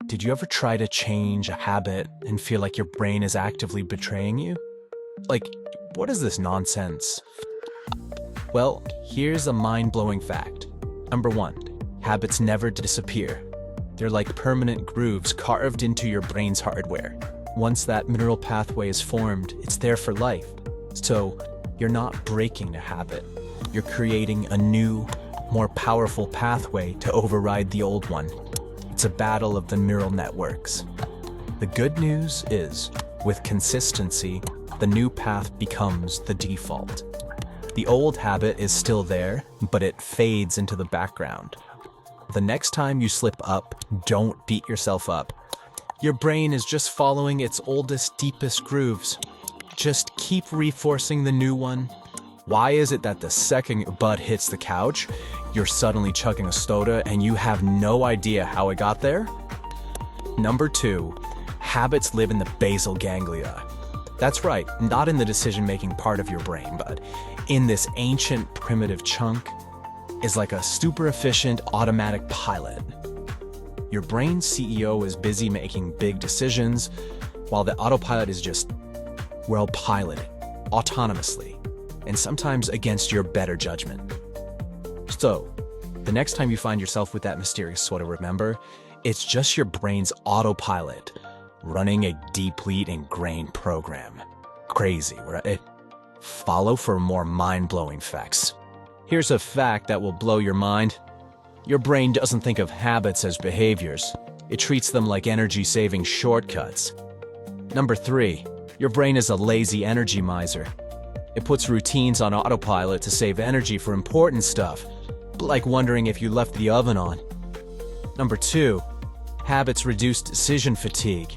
Did you ever try to change a habit and feel like your brain is actively betraying you? Like, what is this nonsense? Well, here's a mind-blowing fact. Number 1, habits never disappear. They're like permanent grooves carved into your brain's hardware. Once that neural pathway is formed, it's there for life. So, you're not breaking a habit. You're creating a new, more powerful pathway to override the old one. It's a battle of the neural networks. The good news is, with consistency, the new path becomes the default. The old habit is still there, but it fades into the background. The next time you slip up, don't beat yourself up. Your brain is just following its oldest, deepest grooves. Just keep reinforcing the new one. Why is it that the second your butt hits the couch, you're suddenly chugging a soda and you have no idea how it got there? Number 2, habits live in the basal ganglia. That's right, not in the decision-making part of your brain, but in this ancient primitive chunk is like a super efficient automatic pilot. Your brain's CEO is busy making big decisions, while the autopilot is just, well, piloting, autonomously, and sometimes against your better judgment. So, the next time you find yourself with that mysterious soda, remember, it's just your brain's autopilot running a deeply ingrained program. Crazy, right? Follow for more mind-blowing facts. Here's a fact that will blow your mind. Your brain doesn't think of habits as behaviors. It treats them like energy-saving shortcuts. Number 3, your brain is a lazy energy miser. It puts routines on autopilot to save energy for important stuff, like wondering if you left the oven on. Number 2, habits reduce decision fatigue.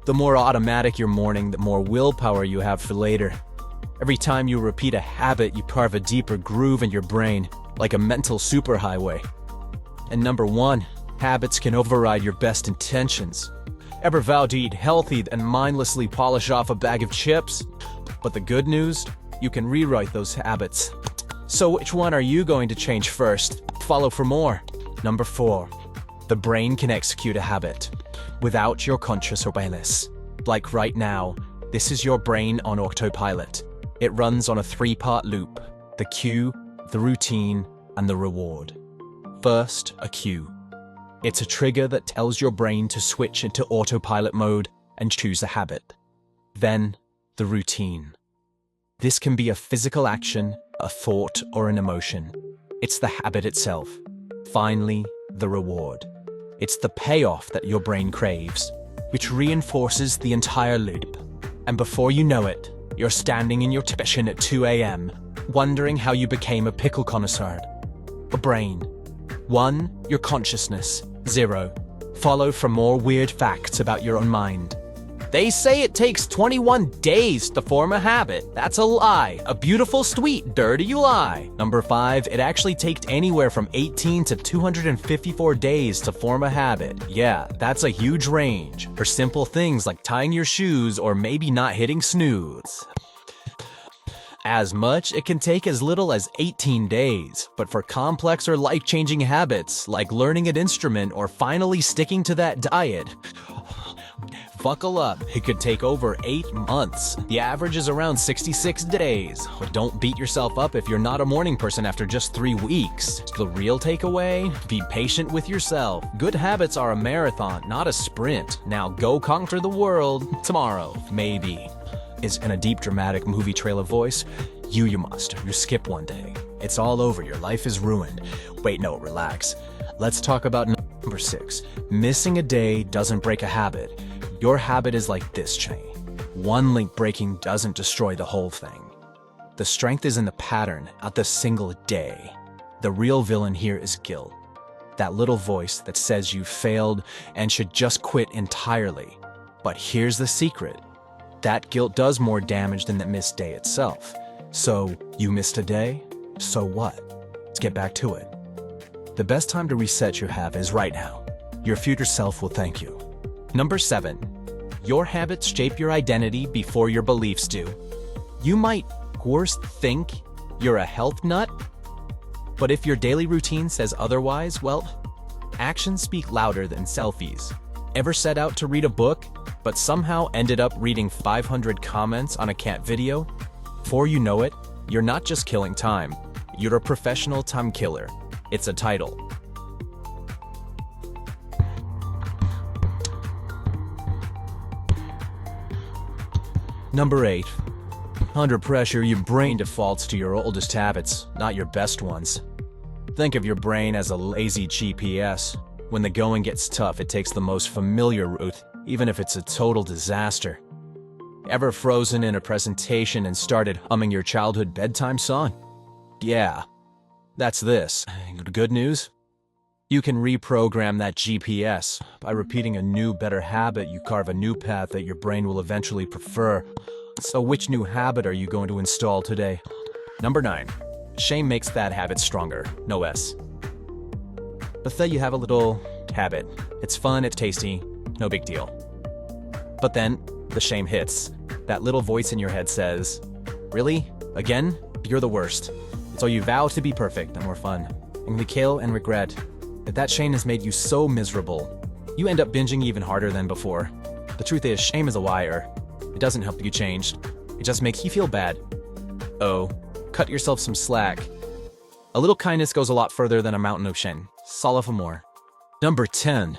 The more automatic your morning, the more willpower you have for later. Every time you repeat a habit, you carve a deeper groove in your brain, like a mental superhighway. And number 1, habits can override your best intentions. Ever vowed to eat healthy and mindlessly polish off a bag of chips? But the good news, you can rewrite those habits. So which one are you going to change first? Follow for more. Number 4, the brain can execute a habit without your conscious awareness. Like right now, this is your brain on autopilot. It runs on a 3-part loop: the cue, the routine, and the reward. First, a cue. It's a trigger that tells your brain to switch into autopilot mode and choose a habit. Then, the routine. This can be a physical action, a thought, or an emotion. It's the habit itself. Finally, the reward. It's the payoff that your brain craves, which reinforces the entire loop. And before you know it, you're standing in your kitchen at 2 a.m., wondering how you became a pickle connoisseur. A brain. 1, your consciousness. 0, follow for more weird facts about your own mind. They say it takes 21 days to form a habit. That's a lie. A beautiful, sweet, dirty lie. Number 5, it actually takes anywhere from 18 to 254 days to form a habit. Yeah, that's a huge range for simple things like tying your shoes or maybe not hitting snooze. As much, it can take as little as 18 days, but for complex or life-changing habits, like learning an instrument or finally sticking to that diet, buckle up, it could take over 8 months. The average is around 66 days. But don't beat yourself up if you're not a morning person after just 3 weeks. The real takeaway? Be patient with yourself. Good habits are a marathon, not a sprint. Now go conquer the world tomorrow, maybe. Is in a deep dramatic movie trailer voice, you must. You skip one day. It's all over, your life is ruined. Wait, no, relax. Let's talk about number 6. Missing a day doesn't break a habit. Your habit is like this chain. One link breaking doesn't destroy the whole thing. The strength is in the pattern, not the single day. The real villain here is guilt. That little voice that says you failed and should just quit entirely. But here's the secret. That guilt does more damage than the missed day itself. So, you missed a day? So what? Let's get back to it. The best time to reset your habit is right now. Your future self will thank you. Number 7. Your habits shape your identity before your beliefs do. You might, worst, think you're a health nut, but if your daily routine says otherwise, well, actions speak louder than selfies. Ever set out to read a book, but somehow ended up reading 500 comments on a cat video? Before you know it, you're not just killing time, you're a professional time killer. It's a title. Number 8. Under pressure, your brain defaults to your oldest habits, not your best ones. Think of your brain as a lazy GPS. When the going gets tough, it takes the most familiar route, even if it's a total disaster. Ever frozen in a presentation and started humming your childhood bedtime song? Yeah, that's this. Good news? You can reprogram that GPS. By repeating a new, better habit, you carve a new path that your brain will eventually prefer. So which new habit are you going to install today? Number 9. Shame makes that habit stronger. No S. But say you have a little habit. It's fun, it's tasty, no big deal. But then, the shame hits. That little voice in your head says, "Really? Again? You're the worst." So you vow to be perfect and more fun. And we kill and regret. If that shame has made you so miserable, you end up binging even harder than before. The truth is, shame is a liar. It doesn't help you change. It just makes you feel bad. Oh, cut yourself some slack. A little kindness goes a lot further than a mountain of shame. Solve for more. Number 10.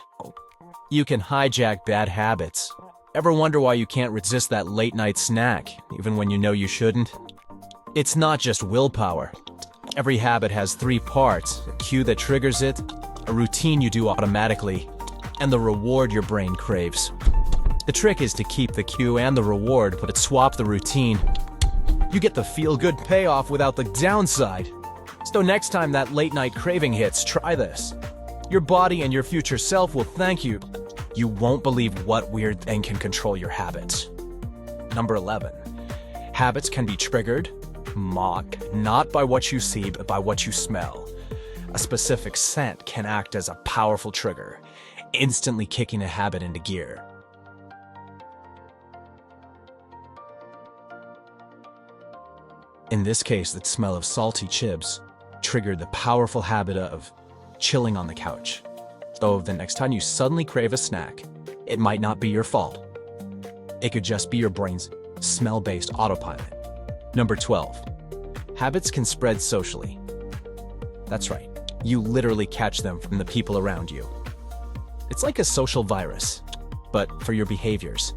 You can hijack bad habits. Ever wonder why you can't resist that late-night snack, even when you know you shouldn't? It's not just willpower. Every habit has 3 parts: a cue that triggers it, a routine you do automatically, and the reward your brain craves. The trick is to keep the cue and the reward, but swap the routine. You get the feel-good payoff without the downside. So next time that late-night craving hits, try this. Your body and your future self will thank you. You won't believe what weird thing can control your habits. Number 11. Habits can be triggered, mocked, not by what you see, but by what you smell. A specific scent can act as a powerful trigger, instantly kicking a habit into gear. In this case, the smell of salty chips triggered the powerful habit of chilling on the couch. So the next time you suddenly crave a snack, it might not be your fault. It could just be your brain's smell-based autopilot. Number 12. Habits can spread socially. That's right. You literally catch them from the people around you. It's like a social virus, but for your behaviors.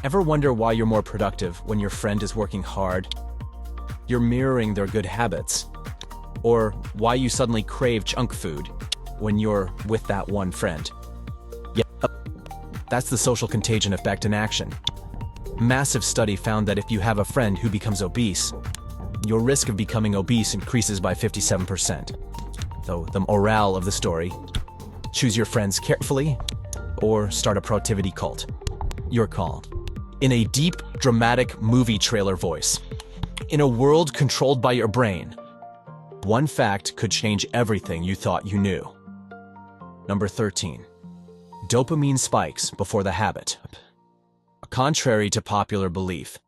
Ever wonder why you're more productive when your friend is working hard? You're mirroring their good habits. Or why you suddenly crave junk food when you're with that one friend. Yeah, that's the social contagion effect in action. Massive study found that if you have a friend who becomes obese, your risk of becoming obese increases by 57%. So the morale of the story: choose your friends carefully or start a productivity cult. Your call. In a deep, dramatic movie trailer voice. In a world controlled by your brain, one fact could change everything you thought you knew. Number 13. Dopamine spikes before the habit. Contrary to popular belief,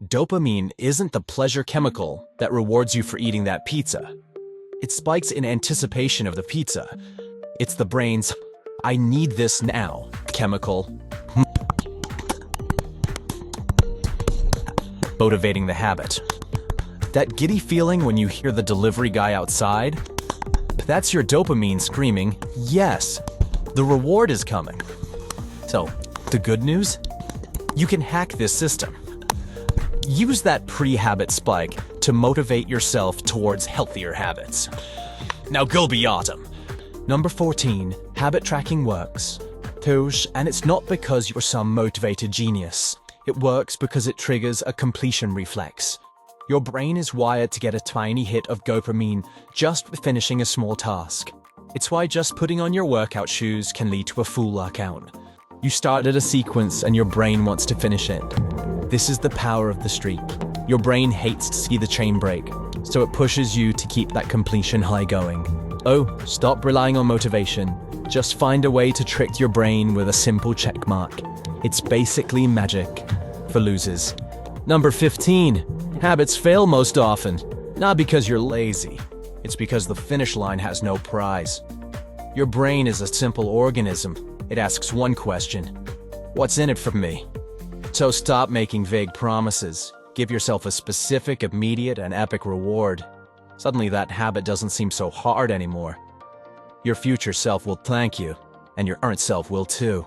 dopamine isn't the pleasure chemical that rewards you for eating that pizza. It spikes in anticipation of the pizza. It's the brain's "I need this now" chemical motivating the habit. That giddy feeling when you hear the delivery guy outside? That's your dopamine screaming, "Yes, the reward is coming." So, the good news? You can hack this system. Use that pre-habit spike to motivate yourself towards healthier habits. Now go be awesome. Number 14. Habit tracking works. And it's not because you're some motivated genius. It works because it triggers a completion reflex. Your brain is wired to get a tiny hit of dopamine just for finishing a small task. It's why just putting on your workout shoes can lead to a full workout. You started a sequence and your brain wants to finish it. This is the power of the streak. Your brain hates to see the chain break, so it pushes you to keep that completion high going. Oh, stop relying on motivation. Just find a way to trick your brain with a simple check mark. It's basically magic for losers. Number 15. Habits fail most often, not because you're lazy. It's because the finish line has no prize. Your brain is a simple organism. It asks one question: what's in it for me? So stop making vague promises. Give yourself a specific, immediate, and epic reward. Suddenly that habit doesn't seem so hard anymore. Your future self will thank you, and your current self will too.